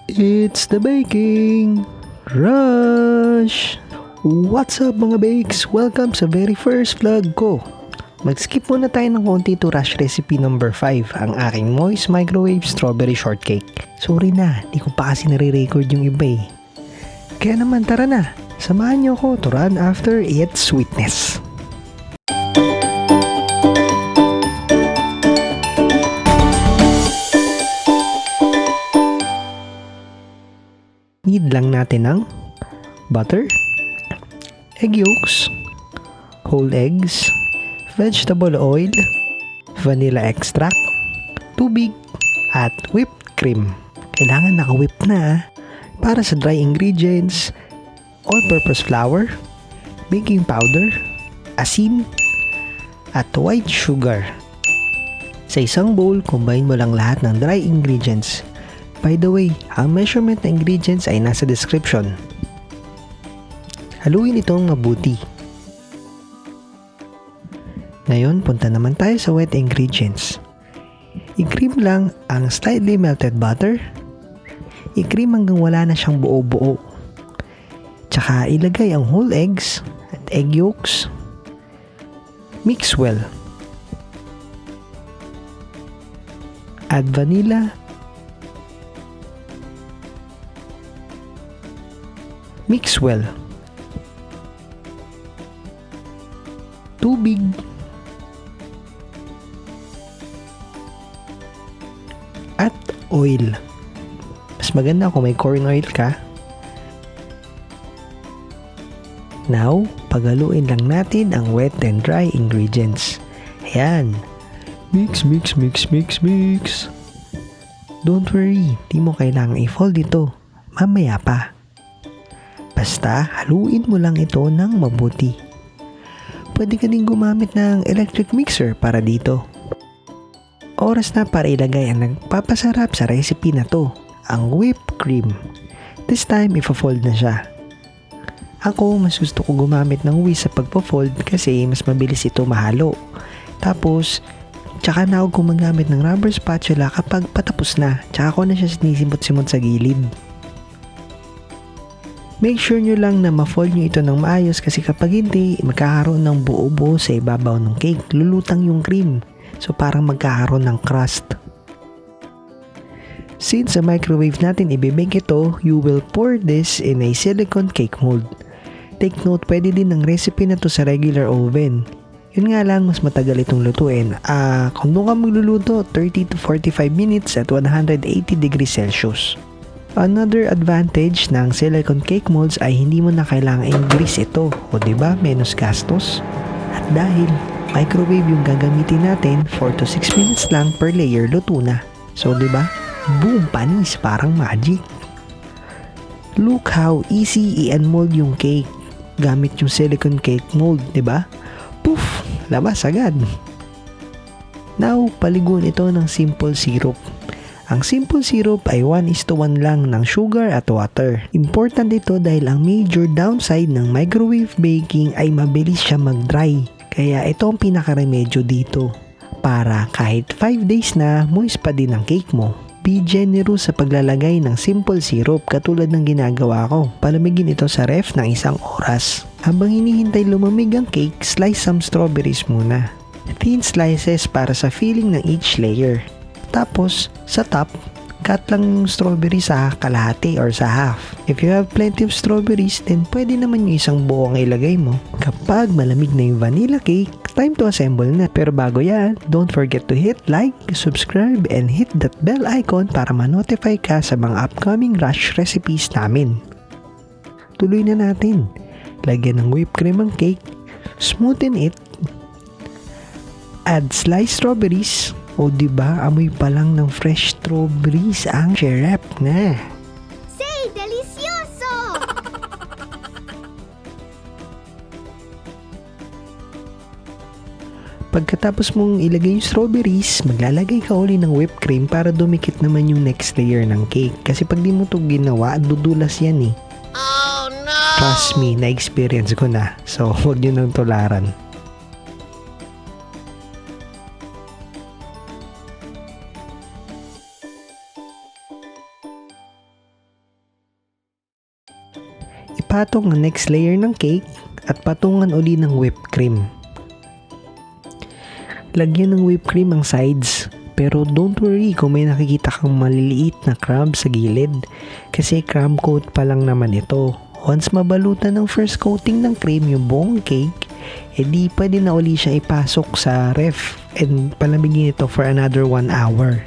It's the baking rush! What's up mga bakes? Welcome sa very first vlog ko. Mag-skip muna tayo ng konti to rush recipe number 5, ang aking moist microwave strawberry shortcake. Sorry na, di ko pa kasi nare-record yung iba eh. Kaya naman tara na, samahan niyo ako to run after its sweetness. Need lang natin ng butter, egg yolks, whole eggs, vegetable oil, vanilla extract, tubig, at whipped cream. Kailangan naka-whip na. Para sa dry ingredients, all-purpose flour, baking powder, asin, at white sugar. Sa isang bowl, combine mo lang lahat ng dry ingredients. By the way, ang measurement na ingredients ay nasa description. Haluin itong mabuti. Ngayon, punta naman tayo sa wet ingredients. I-cream lang ang slightly melted butter. I-cream hanggang wala na siyang buo-buo. Tsaka ilagay ang whole eggs at egg yolks. Mix well. Add vanilla. Mix well. Tubig. At oil. Mas maganda kung may corn oil ka. Now, paghaluin lang natin ang wet and dry ingredients. Ayan. Mix, mix, mix, mix, mix. Don't worry, di mo kailangang i-fold ito. Mamaya pa. Basta, haluin mo lang ito ng mabuti. Pwede ka din gumamit ng electric mixer para dito. Oras na para ilagay ang nagpapasarap sa recipe na to, ang whipped cream. This time, ifa-fold na siya. Ako, mas gusto ko gumamit ng whisk sa pagpa-fold kasi mas mabilis ito mahalo. Tapos, tsaka na ako gumagamit ng rubber spatula kapag patapos na. Tsaka ko na siya sinisimot-simot sa gilid. Make sure nyo lang na ma-fold nyo ito ng maayos kasi kapag hindi, magkakaroon ng buo-buo sa ibabaw ng cake. Lulutang yung cream. So parang magkakaroon ng crust. Since sa microwave natin ibibake ito, you will pour this in a silicone cake mold. Take note, pwede din ng recipe na to sa regular oven. Yun nga lang, mas matagal itong lutuin. Kung doon ka magluluto, 30 to 45 minutes at 180 degrees Celsius. Another advantage ng silicone cake molds ay hindi mo na kailangang i-grease ito. O diba, menos gastos. At dahil microwave yung gagamitin natin, 4 to 6 minutes lang per layer luto na. So diba, boom, panis, parang magic. Look how easy i-unmold yung cake gamit yung silicone cake mold, diba? Poof, labas agad. Now, paliguan ito ng simple syrup. Ang simple syrup ay 1:1 lang ng sugar at water. Important ito dahil ang major downside ng microwave baking ay mabilis siya mag-dry. Kaya ito ang pinaka-remedyo dito. Para kahit 5 days na, moist pa din ang cake mo. Be generous sa paglalagay ng simple syrup katulad ng ginagawa ko. Palamigin ito sa ref ng 1 oras. Habang hinihintay lumamig ang cake, slice some strawberries muna. Thin slices para sa filling ng each layer. Tapos, sa top, cut lang yung strawberry sa kalahati or sa half. If you have plenty of strawberries, then pwede naman yung isang buo ang ilagay mo. Kapag malamig na yung vanilla cake, time to assemble na. Pero bago yan, don't forget to hit like, subscribe, and hit that bell icon para ma-notify ka sa mga upcoming rush recipes namin. Tuloy na natin. Lagyan ng whipped cream ang cake, smoothen it, add sliced strawberries. O diba, amoy pa lang ng fresh strawberries ang syrup na. Say, delicioso! Pagkatapos mong ilagay yung strawberries, maglalagay ka uli ng whipped cream para dumikit naman yung next layer ng cake. Kasi pag di mo ito ginawa, dudulas yan eh. Oh no! Trust me, na-experience ko na. So, huwag nyo nang tularan. ipatong ang next layer ng cake at patungan uli ng whipped cream. Lagyan ng whipped cream ang sides, pero don't worry kung may nakikita kang maliliit na crumb sa gilid kasi crumb coat pa lang naman ito. Once mabalutan ng first coating ng cream yung buong cake, edi pwede na uli siya ipasok sa ref and palamigin ito for another 1 hour.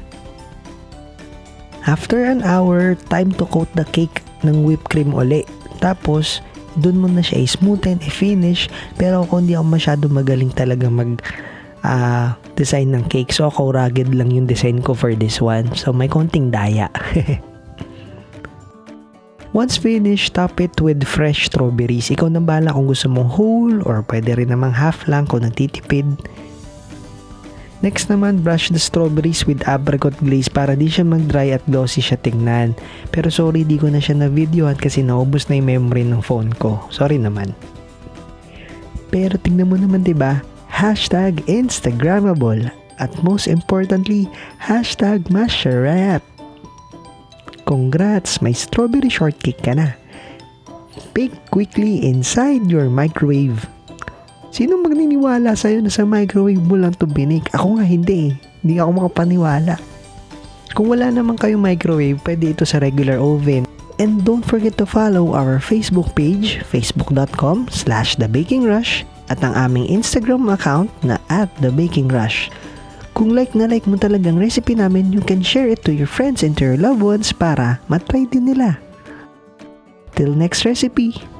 After an hour, time to coat the cake ng whipped cream uli. Tapos, dun mo na siya i-smoothen, i-finish. Pero kung di ako masyado magaling talaga design ng cake. So, ako rugged lang yung design ko for this one. So, may konting daya. Once finished, top it with fresh strawberries. Ikaw nang bahala kung gusto mong whole or pwede rin namang half lang kung nagtitipid. Next naman, brush the strawberries with apricot glaze para di siya mag-dry at glossy siya tignan. Pero sorry, di ko na siya na-videohan kasi naubos na yung memory ng phone ko. Sorry naman. Pero tignan mo naman, diba? Hashtag Instagrammable. At most importantly, hashtag masharap. Congrats, may strawberry shortcake ka na. Bake quickly inside your microwave. Sino magniniwala sa'yo na sa microwave mo lang to binake? Ako nga hindi eh. Hindi ako makapaniwala. Kung wala naman kayong microwave, pwede ito sa regular oven. And don't forget to follow our Facebook page, facebook.com/theBakingRush at ang aming Instagram account na @theBakingRush. Kung like na like mo talagang recipe namin, you can share it to your friends and to your loved ones para matry din nila. Till next recipe!